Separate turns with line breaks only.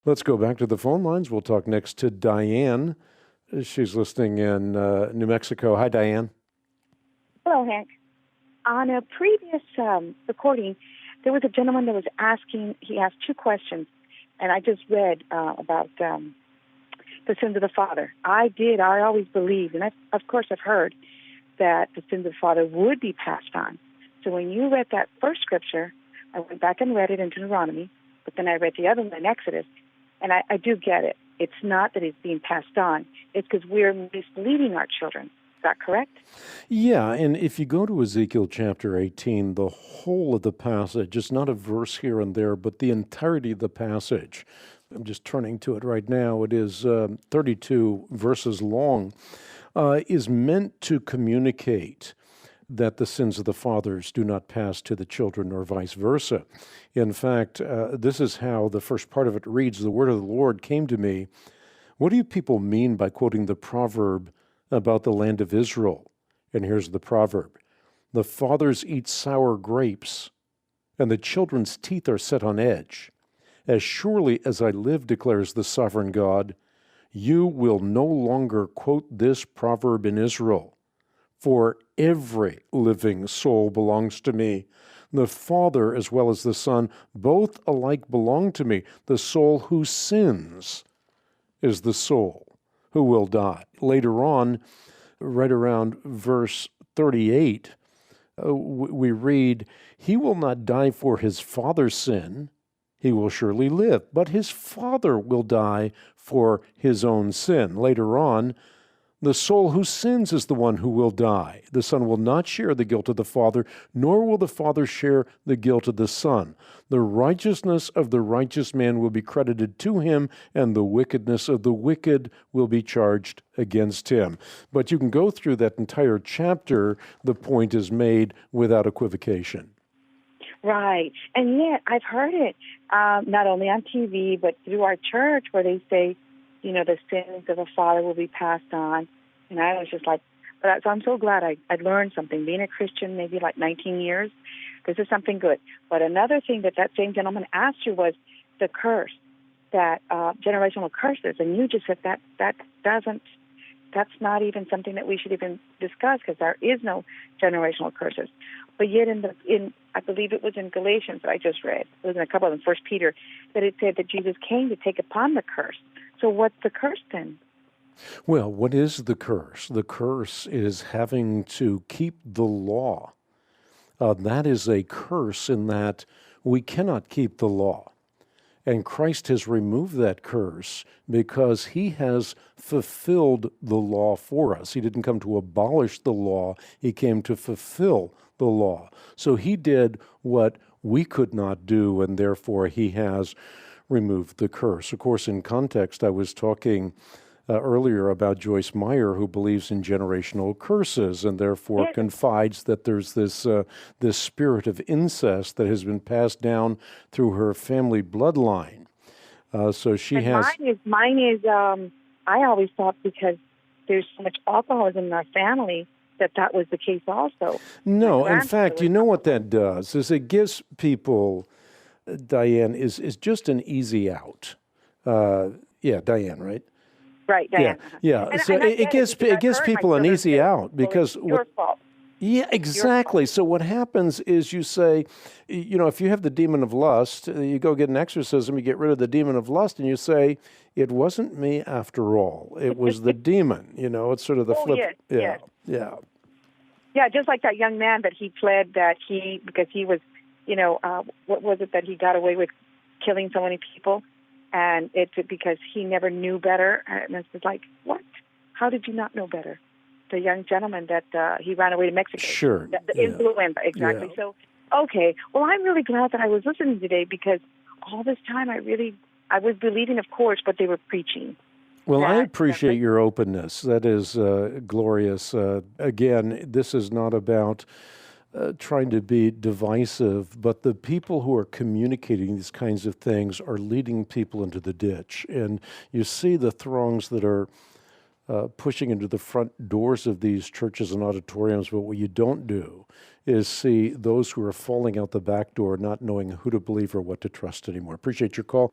Let's go back to the phone lines. We'll talk next to Diane. She's listening in New Mexico. Hi, Diane.
Hello, Hank. On a previous recording, there was a gentleman that was asking, he asked two questions, and I just read about the sins of the father. I always believed, and of course I've heard, that the sins of the father would be passed on. So when you read that first scripture, I went back and read it in Deuteronomy, but then I read the other one in Exodus, and I do get it. It's not that it's being passed on. It's because we're misleading our children. Is that correct?
Yeah, and if you go to Ezekiel chapter 18, the whole of the passage, it's not a verse here and there, but the entirety of the passage, I'm just turning to it right now, it is 32 verses long, is meant to communicate that the sins of the fathers do not pass to the children or vice versa. In fact, this is how the first part of it reads, "The word of the Lord came to me." What do you people mean by quoting the proverb about the land of Israel? And here's the proverb: "The fathers eat sour grapes, and the children's teeth are set on edge. As surely as I live, declares the sovereign God, you will no longer quote this proverb in Israel. For every living soul belongs to me. The Father as well as the Son, both alike belong to me. The soul who sins is the soul who will die." Later on, right around verse 38, we read, "He will not die for his father's sin. He will surely live, but his father will die for his own sin." Later on, "The soul who sins is the one who will die. The Son will not share the guilt of the Father, nor will the Father share the guilt of the Son. The righteousness of the righteous man will be credited to him, and the wickedness of the wicked will be charged against him." But you can go through that entire chapter. The point is made without equivocation.
Right. And yet I've heard it not only on TV, but through our church where they say, the sins of a father will be passed on. And I was just like, so I'm so glad I learned something. Being a Christian maybe like 19 years, this is something good. But another thing that same gentleman asked you was the curse, that generational curses. And you just said that's not even something that we should even discuss because there is no generational curses. But yet I believe it was in Galatians that I just read, it was in a couple of them, 1 Peter, that it said that Jesus came to take upon the curse. So what's the curse then?
Well, what is the curse? The curse is having to keep the law. That is a curse in that we cannot keep the law. And Christ has removed that curse because he has fulfilled the law for us. He didn't come to abolish the law. He came to fulfill the law. So he did what we could not do, and therefore he has removed the curse. Of course, in context, I was talking earlier about Joyce Meyer, who believes in generational curses and therefore confides that there's this spirit of incest that has been passed down through her family bloodline. So she and has.
Mine is. I always thought because there's so much alcoholism in our family that was the case also.
No, in fact, you know what that does is it gives people, Diane, is just an easy out. Diane, right?
Right, Diane.
Yeah. So it gives people an easy out because
your fault.
Yeah, exactly. So what happens is you say, if you have the demon of lust, you go get an exorcism, you get rid of the demon of lust, and you say, it wasn't me after all. It was the demon. It's sort of the flip.
Yes.
Yeah.
Yeah, just like that young man that he pled because he was, what was it that he got away with killing so many people? And it's because he never knew better. And it's just like, what? How did you not know better? The young gentleman that he ran away to Mexico.
Sure.
The influenza, exactly. Yeah. So, okay. Well, I'm really glad that I was listening today because all this time I was believing, of course, but they were preaching.
Well, I appreciate your openness. That is glorious. Again, this is not about trying to be divisive, but the people who are communicating these kinds of things are leading people into the ditch. And you see the throngs that are pushing into the front doors of these churches and auditoriums, but what you don't do is see those who are falling out the back door, not knowing who to believe or what to trust anymore. Appreciate your call.